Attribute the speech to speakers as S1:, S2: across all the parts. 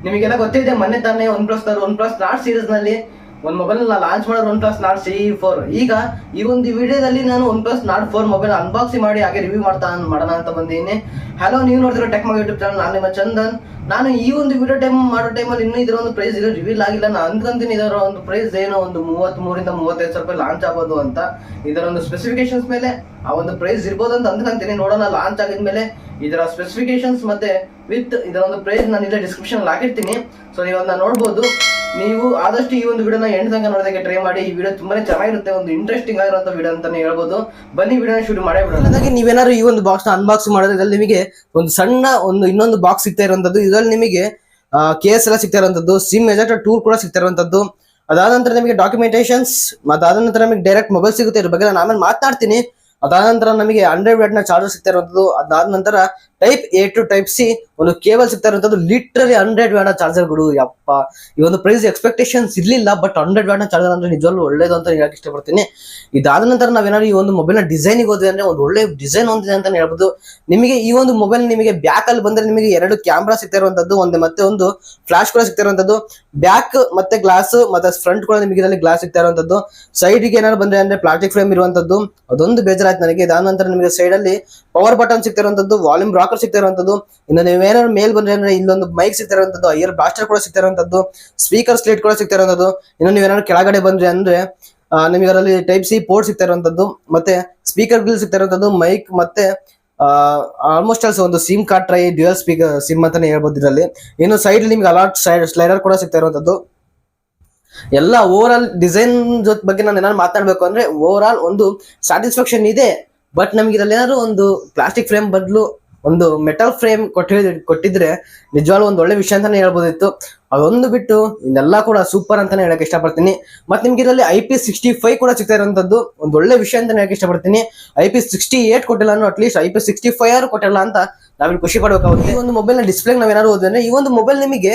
S1: ನಿಮಗೆಲ್ಲ ಗೊತ್ತಿದೆ ಮೊನ್ನೆ ತಾನೇ ಒನ್ ಪ್ಲಸ್ ನಾಟ್ ಸೀರೀಸ್ ನಲ್ಲಿ ಒಂದು ಮೊಬೈಲ್ ಲಾಂಚ್ ಮಾಡೋದು ಒನ್ ಪ್ಲಸ್ ನಾಟ್ CE4. ಈಗ ಈ ಒಂದು ವಿಡಿಯೋದಲ್ಲಿ ನಾನು one plus not 4 mobile unboxing ಮಾಡಿ ಹಾಗೆ ರಿವ್ಯೂ ಮಾಡೋಣ ಅಂತ ಬಂದಿದ್ದೀನಿ. ಹಲೋ, ನೀವು ನೋಡ್ತಿರೋ ಟೆಕ್ ಮಗ ಯೂಟ್ಯೂಬ್ ಚಾನಲ್. ನಾನು ನಿಮ್ಮ ಚಂದನ್. ನಾನು ಈ ಒಂದು ವಿಡಿಯೋ ಮಾಡೋ ಟೈಮಲ್ಲಿ ಇನ್ನೂ ಇದರ ಒಂದು ಪ್ರೈಸ್ ರಿವೀಲ್ ಆಗಿಲ್ಲ. ನಾನು ಅನ್ಕೊಂತೀನಿ ಇದರ ಒಂದು ಪ್ರೈಸ್ ಏನೋ ಒಂದು 33 ಇಂದ 35 ಸಾವಿರ ರೂಪಾಯಿ ಲಾಂಚ್ ಆಗೋದು ಅಂತ. ಇದರ ಒಂದು ಸ್ಪೆಸಿಫಿಕೇಶನ್ಸ್ ಮೇಲೆ ಆ ಒಂದು ಪ್ರೈಸ್ ಇರ್ಬೋದು ಅಂತ ಅನ್ಕೊಂತೀನಿ. ನೋಡೋಣ ಲಾಂಚ್ ಆಗಿದ್ಮೇಲೆ ಇದರ ಸ್ಪೆಸಿಫಿಕೇಶನ್ಸ್ ಮತ್ತೆ ವಿತ್ ಇದರ ಒಂದು ಪ್ರೈಸ್ ನಾನು ಇಲ್ಲೇ ಡಿಸ್ಕ್ರಿಪ್ಷನ್ ಹಾಕಿರ್ತೀನಿ. ಸೊ ಇವನ್ನ ನೋಡ್ಬೋದು. ನೀವು ಆದಷ್ಟು ಈ ಒಂದು ವಿಡಿಯೋನ ಎಂಡ್ ತನಕ ನೋಡೋದಕ್ಕೆ ಟ್ರೈ ಮಾಡಿ. ಈ ವಿಡಿಯೋ ತುಂಬಾನೇ ಚೆನ್ನಾಗಿರುತ್ತೆ, ಒಂದು ಇಂಟ್ರೆಸ್ಟಿಂಗ್ ಆಗಿರುವಂತ ವಿಡಿಯೋ ಅಂತಾನೆ ಹೇಳ್ಬೋದು. ಬನ್ನಿ ವಿಡಿಯೋನ ಶುರು ಮಾಡೇ ಬಿಡೋಣ. ಹಾಗಾಗಿ ನೀವೇನಾದ್ರು ಈ ಒಂದು ಬಾಕ್ಸ್ ನ ಅನ್ಬಾಕ್ಸ್ ಮಾಡೋದ್ರಲ್ಲಿ ಇದರಲ್ಲಿ ನಿಮಗೆ ಒಂದು ಸಣ್ಣ ಇನ್ನೊಂದು ಬಾಕ್ಸ್ ಸಿಗ್ತಾ ಇರುವಂತದ್ದು. ಇದರಲ್ಲಿ ನಿಮಗೆ ಕೇಸ್ ಎಲ್ಲ ಸಿಗ್ತಾ ಇರುವಂತದ್ದು, ಸಿಮ್ ಎಜೆಕ್ಟರ್ ಟೂಲ್ ಕೂಡ ಸಿಗ್ತಾ ಇರುವಂತದ್ದು. ಅದಾದ ನಂತರ ನಿಮಗೆ ಡಾಕ್ಯುಮೆಂಟೇಶನ್ಸ್, ಅದಾದ ನಂತರ ನಮಗೆ ಡೈರೆಕ್ಟ್ ಮೊಬೈಲ್ ಸಿಗುತ್ತೆ. ಇದ್ರ ಬಗ್ಗೆ ನಾನು ಆಮೇಲೆ ಮಾತನಾಡ್ತೀನಿ. ಅದಾದ ನಂತರ ನಮಗೆ 100 ವ್ಯಾಟ್ ನ ಚಾರ್ಜರ್ ಸಿಗ್ತಾ ಇರುವಂತದ್ದು. ಅದಾದ ನಂತರ type A to type C ಒಂದು ಕೇಬಲ್ ಸಿಗ್ತಾ ಇರುವಂತದ್ದು. ಲಿಟ್ರಲಿ 100 ವ್ಯಾಟ್ ನ ಚಾರ್ಜರ್ಗಳು. ಯಪ್ಪ, ಈ ಒಂದು ಪ್ರೈಸ್ ಎಕ್ಸ್ಪೆಕ್ಟೇಷನ್ಸ್ ಇರ್ಲಿಲ್ಲ, ಬಟ್ 100 ವ್ಯಾಟ್ ನ ಚಾರ್ಜರ್ ಅಂದ್ರೆ ನಿಜವಾಗ್ಲೂ ಒಳ್ಳೇದು ಅಂತ ಹೇಳಕ್ ಇಷ್ಟಪಡ್ತೀನಿ. ಇದಾದ ನಂತರ ನಾವೇನಾದ್ರು ಈ ಒಂದು ಮೊಬೈಲ್ ನ ಡಿಸೈನಿಗೆ ಹೋದ್ವಿ ಅಂದ್ರೆ ಒಂದು ಒಳ್ಳೆ ಡಿಸೈನ್ ಹೊಂದಿದೆ ಅಂತ ಹೇಳ್ಬೋದು. ನಿಮಗೆ ಈ ಒಂದು ಮೊಬೈಲ್ ನಿಮಗೆ ಬ್ಯಾಕ್ ಅಲ್ಲಿ ಬಂದ್ರೆ ನಿಮಗೆ 2 ಕ್ಯಾಮ್ರಾ ಸಿಗ್ತಾ ಇರುವಂತದ್ದು, ಮತ್ತೆ ಒಂದು ಫ್ಲಾಶ್ ಕೂಡ ಸಿಗ್ತಾ ಇರುವಂತದ್ದು. ಬ್ಯಾಕ್ ಮತ್ತೆ ಗ್ಲಾಸ್ ಮತ್ತೆ ಫ್ರಂಟ್ ಕೂಡ ನಿಮಗೆ ಇದರಲ್ಲಿ ಗ್ಲಾಸ್ ಸಿಗ್ತಾ ಇರುವಂತದ್ದು. ಸೈಡ್ ಗೆ ಏನಾದ್ರು ಬಂದ್ರೆ ಅಂದ್ರೆ ಪ್ಲಾಸ್ಟಿಕ್ ಫ್ರೇಮ್ ಇರುವಂತದ್ದು, ಅದೊಂದು ಬೇಜಾರಾಯ್ತು ನನಗೆ. ಇದಾದ ನಂತರ ನಿಮಗೆ ಸೈಡ್ ಅಲ್ಲಿ ಪವರ್ ಬಟನ್ ಸಿಗ್ತಾ ಇರುವಂತದ್ದು, ವಾಲ್ಯೂಮ್ ರಾಕರ್ ಸಿಗ್ತಾ ಇರುವಂತದ್ದು. ಇನ್ನು ನೀವೇನಾದ್ರು ಮೇಲ್ ಬಂದ್ರೆ ಅಂದ್ರೆ ಇಲ್ಲೊಂದು ಮೈಕ್ ಸಿಗ್ತಾ ಇರುವಂತದ್ದು, ಇಯರ್ ಬ್ಲಾಸ್ಟರ್ ಕೂಡ ಸಿಗ್ತಾ ಇರುವಂತದ್ದು, ಸ್ಪೀಕರ್ ಸ್ಲೇಟ್ ಕೂಡ ಸಿಗ್ತಾ ಇರುವಂತದ್ದು. ಇನ್ನು ನೀವೇನಾದ್ರು ಕೆಳಗಡೆ ಬಂದ್ರೆ ಅಂದ್ರೆ ನಿಮಗೆ ಅದರಲ್ಲಿ ಟೈಪ್ C ಪೋರ್ಟ್ ಸಿಗ್ತಾ ಇರುವಂತದ್ದು, ಮತ್ತೆ ಸ್ಪೀಕರ್ ಗ್ರಿಲ್ ಸಿಗ್ತಾ ಇರುವಂತದ್ದು, ಮೈಕ್ ಮತ್ತೆ ಆಲ್ಮೋಸ್ಟ್ ಆಲ್ಸೋ ಒಂದು sim card try, dual speaker sim ಅಂತಾನೆ ಹೇಳ್ಬೋದು ಇದರಲ್ಲಿ. ಇನ್ನು ಸೈಡ್ ನಿಮ್ಗೆ ಅಲಾಟ್ ಸ್ಲೈಡರ್ ಕೂಡ ಸಿಗ್ತಾ ಇರುವಂತದ್ದು. ಎಲ್ಲ ಓವರ್ ಆಲ್ ಡಿಸೈನ್ ಬಗ್ಗೆ ನಾನು ಏನಾದ್ರು ಮಾತಾಡ್ಬೇಕು ಅಂದ್ರೆ ಓವರ್ ಆಲ್ ಒಂದು ಸ್ಯಾಟಿಸ್ಫ್ಯಾಕ್ಷನ್ ಇದೆ. ಬಟ್ ನಮ್ಗೆ ಇದರಲ್ಲಿ ಏನಾದ್ರು ಒಂದು ಪ್ಲಾಸ್ಟಿಕ್ ಫ್ರೇಮ್ ಬದಲು ಒಂದು ಮೆಟಲ್ ಫ್ರೇಮ್ ಕೊಟ್ಟಿದ್ರೆ ನಿಜವಾಗ್ಲೂ ಒಂದು ಒಳ್ಳೆ ವಿಷಯ ಅಂತಾನೆ ಹೇಳ್ಬೋದಿತ್ತು. ಅದೊಂದು ಬಿಟ್ಟು ಇನ್ನೆಲ್ಲ ಕೂಡ ಸೂಪರ್ ಅಂತಾನೆ ಹೇಳಕ್ ಇಷ್ಟಪಡ್ತೀನಿ. ಮತ್ತೆ ನಿಮ್ಗೆ ಇದರಲ್ಲಿ IP65 ಕೂಡ ಸಿಗ್ತಾ ಇರುವಂತದ್ದು ಒಂದು ಒಳ್ಳೆ ವಿಷಯ ಅಂತಾನೆ ಹೇಳಕ್ ಇಷ್ಟಪಡ್ತೀನಿ. IP68 ಕೊಟ್ಟಿಲ್ಲ ಅಂದ್ರೆ ಅಟ್ಲೀಸ್ಟ್ IP65 ಕೊಟ್ಟಿಲ್ಲ ಅಂತ ನಾವಿಲ್ಲಿ ಖುಷಿ ಪಡ್ಬೇಕಾಗುತ್ತೆ. ಈ ಒಂದು ಮೊಬೈಲ್ ನ ಡಿಸ್ಪ್ಲೇ ನಾವೇನಾದ್ರು ಹೋದ್ರೆ ಅಂದ್ರೆ ಈ ಒಂದು ಮೊಬೈಲ್ ನಿಮಗೆ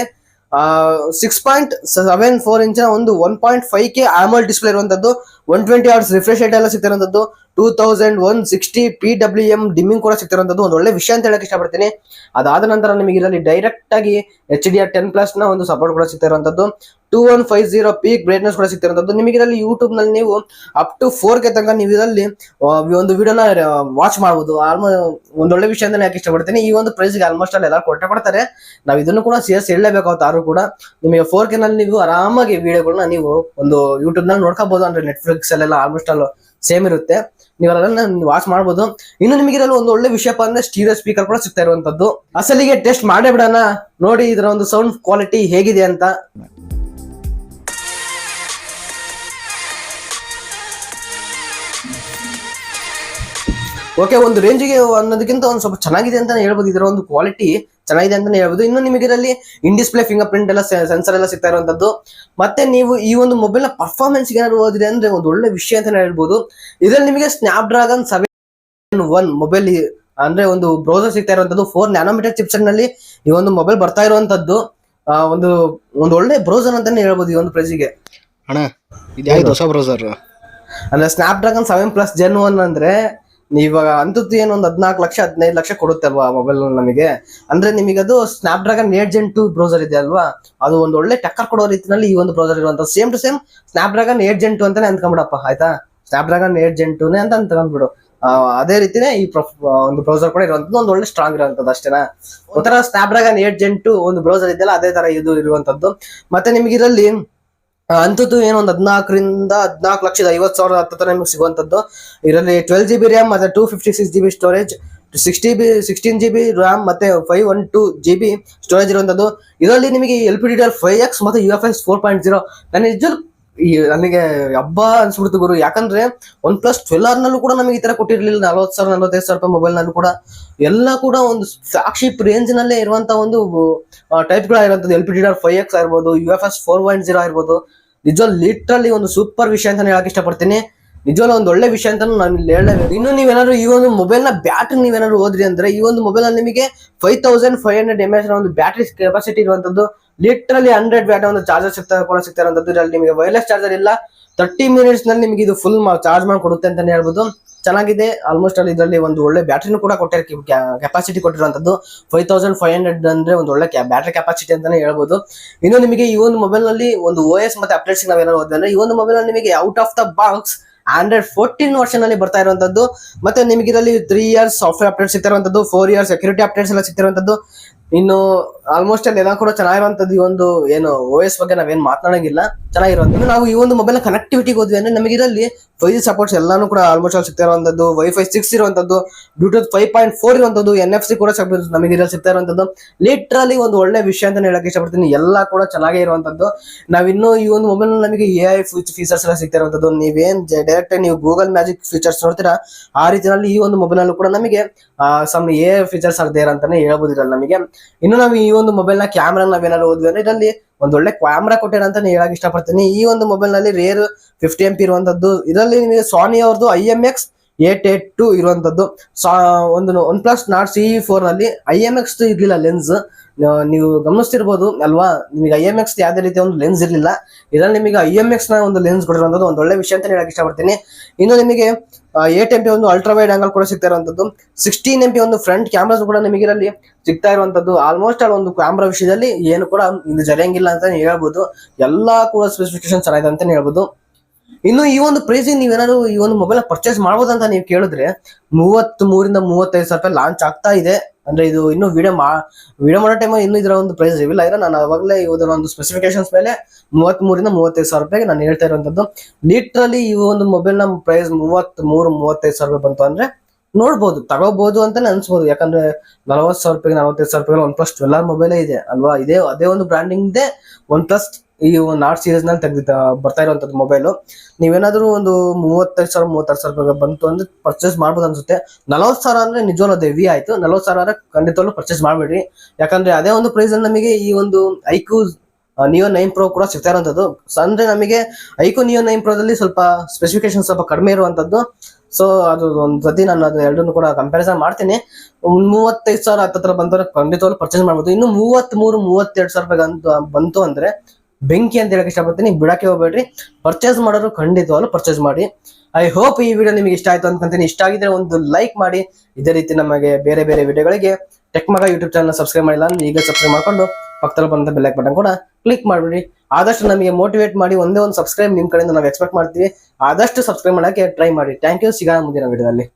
S1: 6.74 ಇಂಚಿನ ಒಂದು 1.5K AMOLED ಡಿಸ್ಪ್ಲೇ ಇರುವಂತದ್ದು, 120 Hz ರಿಫ್ರೆಶ್ ರೇಟ್ ಎಲ್ಲ ಸಿಗ್ತಿರುವಂತದ್ದು, 2160 PWM ಡಿಮ್ಮಿಂಗ್ ಕೂಡ ಸಿಗ್ತಿರುವಂತದ್ದು ಒಂದು ಒಳ್ಳೆ ವಿಷಯ ಅಂತ ಹೇಳಕ್ ಇಷ್ಟಪಡ್ತೀನಿ. ಅದಾದ ನಂತರ ನಿಮಗೆ ಇದರಲ್ಲಿ ಡೈರೆಕ್ಟ್ ಆಗಿ HDR10+ ನ ಒಂದು ಸಪೋರ್ಟ್ ಕೂಡ ಸಿಗ್ತಾ ಇರುವಂತದ್ದು, 2150 ಪೀಕ್ ಬ್ರೈಟ್ನೆಸ್ ಕೂಡ ಸಿಗ್ತಿರುವಂತದ್ದು. ನಿಮಗೆ ಇದರಲ್ಲಿ ಯೂಟ್ಯೂಬ್ ನಲ್ಲಿ ನೀವು ಅಪ್ ಟು 4K ತನಕ ನೀವು ಇದರಲ್ಲಿ ಒಂದು ವಿಡಿಯೋನ ವಾಚ್ ಮಾಡಬಹುದು. ಒಂದು ಒಳ್ಳೆ ವಿಷಯ ಅಂತ ಯಾಕೆ ಇಷ್ಟಪಡ್ತೀನಿ. ಈ ಒಂದು ಪ್ರೈಸ್ ಗೆ ಆಲ್ಮೋಸ್ಟ್ ಅಲ್ಲಿ ಎಲ್ಲರೂ ಕೊಡ್ತಾರೆ. ನಾವು ಇದನ್ನು ಕೂಡ ಹೇಳಲೇಬೇಕಾಗುತ್ತೆ. ಆದ್ರೂ ಕೂಡ ನಿಮಗೆ 4K ನಲ್ಲಿ ನೀವು ಆರಾಮಾಗಿ ವಿಡಿಯೋಗಳನ್ನ ನೀವು ಒಂದು ಯೂಟ್ಯೂಬ್ ನಲ್ಲಿ ನೋಡ್ಕೋಬಹುದು. ಅಂದ್ರೆ ನೆಟ್ಫ್ಲಿಕ್ಸ್ ಅಲ್ಲೆಲ್ಲ ಆಲ್ಮೋಸ್ಟ್ ಅಲ್ಲ ಸೇಮ್ ಇರುತ್ತೆ, ನೀವು ಅದನ್ನ ವಾಚ್ ಮಾಡಬಹುದು. ಇನ್ನು ನಿಮಗೆ ಇದರಲ್ಲಿ ಒಂದು ಒಳ್ಳೆ ವಿಷಯ ಅಂದ್ರೆ ಸ್ಟೀರಿಯೋ ಸ್ಪೀಕರ್ ಕೂಡ ಸಿಗ್ತಾ ಇರುವಂತದ್ದು. ಅಸಲಿಗೆ ಟೆಸ್ಟ್ ಮಾಡೇ ಬಿಡೋಣ, ನೋಡಿ ಇದರ ಒಂದು ಸೌಂಡ್ ಕ್ವಾಲಿಟಿ ಹೇಗಿದೆ ಅಂತ. ಓಕೆ, ಒಂದು ರೇಂಜಿಗೆ ಅನ್ನೋದಕ್ಕಿಂತ ಒಂದು ಸ್ವಲ್ಪ ಚೆನ್ನಾಗಿದೆ ಅಂತ ಹೇಳ್ಬೋದು. ಇದರ ಒಂದು ಕ್ವಾಲಿಟಿ ಚೆನ್ನಾಗಿದೆ ಅಂತಾನೆ ಹೇಳ್ಬೋದು. ಇನ್ನು ನಿಮಗೆ ಇದರಲ್ಲಿ ಇನ್ ಡಿಸ್ಪ್ಲೇ ಫಿಂಗರ್ ಪ್ರಿಂಟ್ ಎಲ್ಲ ಸೆನ್ಸರ್ ಎಲ್ಲ ಸಿಗ್ತಾ ಇರುವಂತದ್ದು. ಮತ್ತೆ ನೀವು ಈ ಒಂದು ಮೊಬೈಲ್ ನ ಪರ್ಫಾರ್ಮೆನ್ಸ್ ಏನಾದ್ರು ಹೋದ್ರೆ ಅಂದ್ರೆ ಒಂದು ಒಳ್ಳೆ ವಿಷಯ ಅಂತಾನೆ ಹೇಳ್ಬೋದು. ಇದರಲ್ಲಿ ನಿಮಗೆ ಸ್ನ್ಯಾಪ್ಡ್ರಾಗನ್ 7 ಮೊಬೈಲ್ ಅಂದ್ರೆ ಒಂದು ಬ್ರೌಸರ್ ಸಿಗ್ತಾ ಇರುವಂತದ್ದು. 4 nm ಚಿಪ್ಸೆಟ್ ನಲ್ಲಿ ಈ ಒಂದು ಮೊಬೈಲ್ ಬರ್ತಾ ಇರುವಂತದ್ದು ಒಂದು ಒಳ್ಳೆ ಬ್ರೌಸರ್ ಅಂತಾನೆ ಹೇಳ್ಬೋದು ಈ ಒಂದು ಪ್ರೈಸಿಗೆ.
S2: ಅಣ್ಣ ಇದು ಹೊಸ ಬ್ರೌಸರ್
S1: ಅಂದ್ರೆ ಸ್ನ್ಯಾಪ್ಡ್ರಾಗನ್ 7+ Gen 1 ಅಂದ್ರೆ ಇವಾಗ ಅಂತದ್ದು ಏನು ಒಂದು 14 ಲಕ್ಷ 15 ಲಕ್ಷ ಕೊಡುತ್ತೆ ಅಲ್ವಾ ಮೊಬೈಲ್ ನಮಗೆ. ಅಂದ್ರೆ ನಿಮಗೆ ಅದು ಸ್ನ್ಯಾಪ್ಡ್ರಾಗನ್ 8 Gen 2 ಬ್ರೌಸರ್ ಇದೆ ಅಲ್ವಾ, ಅದು ಒಂದು ಒಳ್ಳೆ ಟಕ್ಕರ್ ಕೊಡೋ ರೀತಿಯಲ್ಲಿ ಈ ಒಂದು ಬ್ರೌಸರ್ ಇರುವಂತ same to same Snapdragon 8 Gen 2 ಅಂತಾನೆ ಅಂದ್ಕೊಂಡ್ಬಿಡಪ್ಪ, ಆಯ್ತಾ. ಸ್ನ್ಯಾಪ್ಡ್ರಾಗನ್ 8 Gen 2 ಅಂತ ಅಂದ್ಕೊಂಡ್ಬಿಡು. ಅದೇ ರೀತಿನೇ ಈ ಒಂದು ಬ್ರೌಸರ್ ಕೂಡ ಇರುವಂತದ್ದು, ಒಂದು ಒಳ್ಳೆ ಸ್ಟ್ರಾಂಗ್ ಇರುವಂತದ್ದು ಅಷ್ಟೇನಾ. ಒಂಥರ ಸ್ನ್ಯಾಪ್ಡ್ರಾಗನ್ 8 Gen 2 ಒಂದು ಬ್ರೌಸರ್ ಇದೆಯಲ್ಲ ಅದೇ ತರ ಇದು ಇರುವಂತದ್ದು. ಮತ್ತೆ ನಿಮಗೆ ಇದರಲ್ಲಿ ಅಂತದ್ದು ಏನೋ ಒಂದು 14,50,000 ಹತ್ರ ನಿಮ್ಗೆ ಸಿಗುವಂತದ್ದು. ಇದರಲ್ಲಿ 12GB ರ್ಯಾಮ್ ಮತ್ತೆ 256GB ಸ್ಟೋರೇಜ್, 16GB ರ್ಯಾಮ್ ಮತ್ತೆ 512GB ಸ್ಟೋರೇಜ್ ಇರುವಂತದ್ದು. ಇದರಲ್ಲಿ ನಿಮಗೆ LPDDR5X ಮತ್ತೆ UFS 4.0 ನನಗೆ ಹಬ್ಬ ಅನ್ಸ್ಬಿಡ್ತು ಗುರು. ಯಾಕಂದ್ರೆ OnePlus 12R ನಲ್ಲೂ ಕೂಡ ನಮಗೆ ಈ ತರ ಕೊಟ್ಟಿರ್ಲಿಲ್ಲ. 40,000 45,000 ರೂಪಾಯಿ ಮೊಬೈಲ್ ನಲ್ಲೂ ಕೂಡ ಎಲ್ಲ ಕೂಡ ಒಂದು ಫ್ಲಾಗ್ಶಿಪ್ ರೇಂಜ್ ನಲ್ಲೇ ಇರುವಂತ ಒಂದು ಟೈಪ್ ಗಳಾಗಿರುವಂತದ್ದು. LPDDR5X ಆಗಿರ್ಬೋದು, UFS 4.0 ಆಗಿರ್ಬೋದು. ನಿಜವಾಗ್ಲೂ ಲಿಟ್ರಲಿ ಒಂದು ಸೂಪರ್ ವಿಷಯ ಅಂತ ಹೇಳಕ್ ಇಷ್ಟಪಡ್ತೀನಿ. ನಿಜವಾಗ್ಲೂ ಒಂದು ಒಳ್ಳೆ ವಿಷಯ ಅಂತ ನಾನು ಇಲ್ಲಿ ಹೇಳಲೇಬೇಕು. ಇನ್ನು ನೀವೇನಾದ್ರು ಈ ಒಂದು ಮೊಬೈಲ್ ನ ಬ್ಯಾಟ್ರಿ ನೀವೇನಾದ್ರು ಹೋದ್ರಿ ಅಂದ್ರೆ ಈ ಒಂದು ಮೊಬೈಲ್ ಅಲ್ಲಿ ನಿಮಗೆ 5500 mAh ನ ಒಂದು ಬ್ಯಾಟ್ರಿ ಕೆಪಾಸಿಟಿ ಇರುವಂತದ್ದು. ಲಿಟ್ರಲಿ 100 ವ್ಯಾಟ್ ಒಂದು ಚಾರ್ಜರ್ ಸಿಗ್ತಾ ಇರುವಂತದ್ದು. ಇದರಲ್ಲಿ ನಿಮಗೆ ವೈರ್ಲೆಸ್ ಚಾರ್ಜರ್ ಇಲ್ಲ, 30 ಮಿನಿಟ್ಸ್ ನಲ್ಲಿ ನಿಮಗೆ ಇದು ಫುಲ್ ಚಾರ್ಜ್ ಮಾಡಿ ಕೊಡುತ್ತೆ ಅಂತಾನೆ ಹೇಳ್ಬೋದು. ಚೆನ್ನಾಗಿದೆ. ಆಲ್ಮೋಸ್ಟ್ ಅಲ್ಲಿ ಇದರಲ್ಲಿ ಒಂದು ಒಳ್ಳೆ ಬ್ಯಾಟ್ರಿನೂ ಕೂಡ ಕೊಟ್ಟಿರೋ ಕೆಪಾಸಿಟಿ ಕೊಟ್ಟಿರುವಂತದ್ದು 5500 ಅಂದ್ರೆ ಒಂದು ಒಳ್ಳೆ ಬ್ಯಾಟ್ರಿ ಕೆಪಾಸಿಟಿ ಅಂತಾನೆ ಹೇಳ್ಬೋದು. ಇನ್ನು ನಿಮಗೆ ಈ ಒಂದು ಮೊಬೈಲ್ ನಲ್ಲಿ ಒಂದು OS ಮತ್ತೆ ಅಪ್ಡೇಟ್ಸ್ ನಾವೇನಾದ್ರು ಹೋದ್ರೆ ಈ ಒಂದು ಮೊಬೈಲ್ ನಲ್ಲಿ ನಿಮಗೆ out of the box Android 14 version ಅಲ್ಲಿ ಬರ್ತಾ ಇರುವಂತದ್ದು. ಮತ್ತೆ ನಿಮಗೆ ಇದರಲ್ಲಿ 3 ಇಯರ್ಸ್ ಸಾಫ್ಟ್ವೇರ್ ಅಪ್ಡೇಟ್ ಸಿಗ್ತಿರುವಂತದ್ದು, 4 ಇಯರ್ಸ್ ಸೆಕ್ಯೂರಿಟಿ ಅಪ್ಡೇಟ್ಸ್ ಎಲ್ಲ ಸಿಗ್ತಿರುವಂತದ್ದು. ಇನ್ನು ಆಲ್ಮೋಸ್ಟ್ ಅಲ್ಲಿ ಎಲ್ಲ ಕೂಡ ಚೆನ್ನಾಗಿರುವಂತದ್ದು. ಈ ಒಂದು ಏನು OS ಬಗ್ಗೆ ನಾವೇನ್ ಮಾತನಾಡಂಗಿಲ್ಲ, ಚೆನ್ನಾಗಿರುವಂತದ್ದು. ಇನ್ನು ನಾವು ಈ ಒಂದು ಮೊಬೈಲ್ ನ ಕನೆಕ್ಟಿವಿಟಿಗೆ ಹೋದ್ವಿ ಅಂದ್ರೆ ನಮಗೆ ಇದರಲ್ಲಿ 5G ಸಪೋರ್ಟ್ಸ್ ಎಲ್ಲಾನು ಕೂಡ ಆಲ್ಮೋಸ್ಟ್ ಅಲ್ಲಿ ಸಿಗ್ತಾ ಇರುವಂತದ್ದು, Wi-Fi 6 ಇರುವಂತದ್ದು, ಬ್ಲೂಟೂತ್ 5.4 ಇರುವಂತದ್ದು, NFC ಕೂಡ ನಮಗೆ ಇದರಲ್ಲಿ ಸಿಗ್ತಾ ಇರುವಂತದ್ದು. ಲಿಟ್ರಲಿ ಒಂದು ಒಳ್ಳೆ ವಿಷಯ ಅಂತ ಹೇಳಕ್ ಇಷ್ಟಪಡ್ತೀನಿ. ಎಲ್ಲ ಕೂಡ ಚೆನ್ನಾಗೇ ಇರುವಂತದ್ದು. ನಾವಿನ್ನು ಈ ಒಂದು ಮೊಬೈಲ್ ನಮಗೆ AI ಫೀಚರ್ಸ್ ಎಲ್ಲ ಸಿಗ್ತಾ ಇರುವಂತದ್ದು. ನೀವೇನ್ ಡೈರೆಕ್ಟ್ ನೀವು ಗೂಗಲ್ ಮ್ಯಾಜಿಕ್ ಫೀಚರ್ಸ್ ನೋಡ್ತೀರಾ ಆ ರೀತಿಯಲ್ಲಿ ಈ ಒಂದು ಮೊಬೈಲ್ ನಲ್ಲೂ ಕೂಡ ನಮಗೆ ಸಮ್ AI ಫೀಚರ್ಸ್ ಆಗದೆ ಅಂತಾನೆ ಹೇಳ್ಬೋದು ಇದ್ರಲ್ಲಿ ನಮಗೆ. ಇನ್ನು ನಾವು ಈ ಒಂದು ಮೊಬೈಲ್ ನ ಕ್ಯಾಮ್ರಾ ನಾವೇನಾದ್ರು ಹೋದ್ವಿ ಅಂದ್ರೆ ಇದರಲ್ಲಿ ಒಂದು ಒಳ್ಳೆ ಕ್ಯಾಮ್ರಾ ಕೊಟ್ಟಿರ ಅಂತ ಹೇಳಕ್ ಇಷ್ಟಪಡ್ತೀನಿ. ಈ ಒಂದು ಮೊಬೈಲ್ ನಲ್ಲಿ ರೇರ್ 50 MP ಇರುವಂತದ್ದು. ಇದರಲ್ಲಿ ನಿಮಗೆ ಸಾನಿ ಅವ್ರದ್ದು IMX882 ಇರುವಂತದ್ದು. ಒಂದು OnePlus Nord CE4 ನಲ್ಲಿ IMX ಇರ್ಲಿಲ್ಲ ಲೆನ್ಸ್, ನೀವು ಗಮನಿಸ್ತಿರ್ಬೋದು ಅಲ್ವಾ. ನಿಮಗೆ IMX ಯಾವುದೇ ರೀತಿಯ ಒಂದು ಲೆನ್ಸ್ ಇರ್ಲಿಲ್ಲ, ಇದರಲ್ಲಿ ನಿಮಗೆ IMX ನ ಒಂದು ಲೆನ್ಸ್ ಕೊಟ್ಟಿರುವಂತದ್ದು ಒಂದು ಒಳ್ಳೆ ವಿಷಯ ಅಂತ ಹೇಳಕ್ ಇಷ್ಟಪಡ್ತೀನಿ. ಇನ್ನು ನಿಮಗೆ 8 MP ಒಂದು ಅಲ್ಟ್ರಾ ವೈಡ್ ಆಂಗಲ್ ಕೂಡ ಸಿಗ್ತಾ ಇರುವಂತದ್ದು, 16 MP ಒಂದು ಫ್ರಂಟ್ ಕ್ಯಾಮ್ರಾಸ್ ಕೂಡ ನಿಮಗೆ ಇದರಲ್ಲಿ ಸಿಗ್ತಾ ಇರುವಂತದ್ದು. ಆಲ್ಮೋಸ್ಟ್ ಅಲ್ಲಿ ಒಂದು ಕ್ಯಾಮ್ರಾ ವಿಷಯದಲ್ಲಿ ಏನು ಕೂಡ ಇದು ಜರಿಯಂಗಿಲ್ಲ ಅಂತ ಹೇಳ್ಬೋದು. ಎಲ್ಲಾ ಕೂಡ ಸ್ಪೆಸಿಫಿಕೇಶನ್ ಚೆನ್ನಾಗಿದೆ ಅಂತ ಹೇಳ್ಬೋದು. ಇನ್ನು ಈ ಒಂದು ಪ್ರೈಸ್ ನೀವೇನಾದ್ರು ಈ ಒಂದು ಮೊಬೈಲ್ ಪರ್ಚೇಸ್ ಮಾಡ್ಬೋದು ಅಂತ ನೀವು ಕೇಳಿದ್ರೆ 33 ಇಂದ 35 ಸಾವಿರ ರೂಪಾಯಿ ಲಾಂಚ್ ಆಗ್ತಾ ಇದೆ. ಅಂದ್ರೆ ಇದು ಇನ್ನು ವಿಡಿಯೋ ಮಾಡೋ ಟೈಮ್ ಇನ್ನು ಇದರ ಒಂದು ಪ್ರೈಸ್ ರಿವೀಲ್ ಆಗಿಲ್ಲ. ನಾನು ಅವಾಗಲೇ ಇದರ ಒಂದು ಸ್ಪೆಸಿಫಿಕೇಶನ್ಸ್ ಮೇಲೆ 33 ಇಂದ 35 ಸಾವಿರ ರೂಪಾಯಿಗೆ ನಾನು ಹೇಳ್ತಾ ಇರುವಂತದ್ದು. ಲಿಟ್ರಲಿ ಈ ಒಂದು ಮೊಬೈಲ್ ನ ಪ್ರೈಸ್ 33-35 ಸಾವಿರ ರೂಪಾಯಿ ಬಂತು ಅಂದ್ರೆ ನೋಡ್ಬೋದು, ತಗೋಬಹುದು ಅಂತಾನೆ ಅನ್ಸ್ಬೋದು. ಯಾಕಂದ್ರೆ 40 ಸಾವಿರ ರೂಪಾಯಿಗೆ 45 ಸಾವಿರ ರೂಪಾಯಿ OnePlus 12R ಮೊಬೈಲೇ ಇದೆ ಅಲ್ವಾ. ಅದೇ ಒಂದು ಬ್ರಾಂಡಿಂಗ್ ಇದೆ OnePlus ಈ ನಾರ್ಡ್ ಸೀರೀಸ್ ನಲ್ಲಿ ಬರ್ತಾ ಇರುವಂತದ್ದು ಮೊಬೈಲು. ನೀವೇನಾದ್ರೂ ಒಂದು 35 ಸಾವಿರ 36 ಸಾವಿರ ರೂಪಾಯಿ ಬಂತು ಅಂದ್ರೆ ಪರ್ಚೇಸ್ ಮಾಡ್ಬೋದು ಅನ್ಸುತ್ತೆ. 40 ಸಾವಿರ ಅಂದ್ರೆ ನಿಜವಲ್ಲ ಅದು ಹೆವಿ ಆಯ್ತು. 40 ಸಾವಿರ ಅಂದ್ರೆ ಖಂಡಿತವಾಗ್ಲೂ ಪರ್ಚೇಸ್ ಮಾಡ್ಬೇಡ್ರಿ. ಯಾಕಂದ್ರೆ ಅದೇ ಒಂದು ಪ್ರೈಸ್ ಅಲ್ಲಿ ನಮಗೆ ಈ ಒಂದು ಐಕ್ಯೂ Neo 9 Pro ಕೂಡ ಸಿಗ್ತಾ ಇರುವಂತದ್ದು. ಅಂದ್ರೆ ನಮಗೆ ಐಕ್ಯೂ Neo 9 Pro ದಲ್ಲಿ ಸ್ವಲ್ಪ ಸ್ಪೆಸಿಫಿಕೇಶನ್ ಸ್ವಲ್ಪ ಕಡಿಮೆ ಇರುವಂತದ್ದು. ಸೊ ಅದು ಒಂದು ಸತಿ ನಾನು ಅದು ಎರಡನ್ನು ಕೂಡ ಕಂಪ್ಯಾರಿಸನ್ ಮಾಡ್ತೀನಿ. 35 ಸಾವಿರ ಹತ್ತಿರ ಬಂದ್ರೆ ಖಂಡಿತವಾಗ್ಲೂ ಪರ್ಚೇಸ್ ಮಾಡ್ಬೋದು. ಇನ್ನು 33-32 ಸಾವಿರ ರೂಪಾಯಿ ಬಂತು ಅಂದ್ರೆ ಬೆಂಕಿ ಅಂತ ಹೇಳಕ್ ಇಷ್ಟಪಡ್ತೀನಿ. ಬಿಡಕ್ಕೆ ಹೋಗ್ಬೇಡ್ರಿ, ಪರ್ಚೇಸ್ ಮಾಡೋರು ಖಂಡಿತವಾಗ್ಲೂ ಪರ್ಚೇಸ್ ಮಾಡಿ. ಐ ಹೋಪ್ ಈ ವಿಡಿಯೋ ನಿಮಗೆ ಇಷ್ಟ ಆಯ್ತು ಅನ್ಕೊಂತೀನಿ. ಇಷ್ಟ ಆಗಿದ್ರೆ ಒಂದು ಲೈಕ್ ಮಾಡಿ. ಇದೇ ರೀತಿ ನಮಗೆ ಬೇರೆ ಬೇರೆ ವಿಡಿಯೋಗಳಿಗೆ ಟೆಕ್ ಮಗ ಯೂಟ್ಯೂಬ್ ಚಾನಲ್ ಸಬ್ಸ್ಕ್ರೈಬ್ ಮಾಡಿಲ್ಲ ಅಂದ್ರೆ ಈಗ ಸಬ್ಸ್ಕ್ರೈಬ್ ಮಾಡ್ಕೊಂಡು ಪಕ್ಕದಲ್ಲಿ ಬಂದ ಬೆಲ್ ಬಟನ್ ಕೂಡ ಕ್ಲಿಕ್ ಮಾಡ್ಬಿಡಿ. ಆದಷ್ಟು ನಮಗೆ ಮೋಟಿವೇಟ್ ಮಾಡಿ ಒಂದೇ ಒಂದು ಸಬ್ಸ್ಕ್ರೈಬ್ ನಿಮ್ ಕಡೆಯಿಂದ ನಾವು ಎಕ್ಸ್ಪೆಕ್ಟ್ ಮಾಡ್ತೀವಿ. ಆದಷ್ಟು ಸಬ್ಸ್ಕ್ರೈಬ್ ಮಾಡಕ್ಕೆ ಟ್ರೈ ಮಾಡಿ. Thank you. ಸಿಗೋಣ ಮುಂದಿನ ವಿಡಿಯೋದಲ್ಲಿ.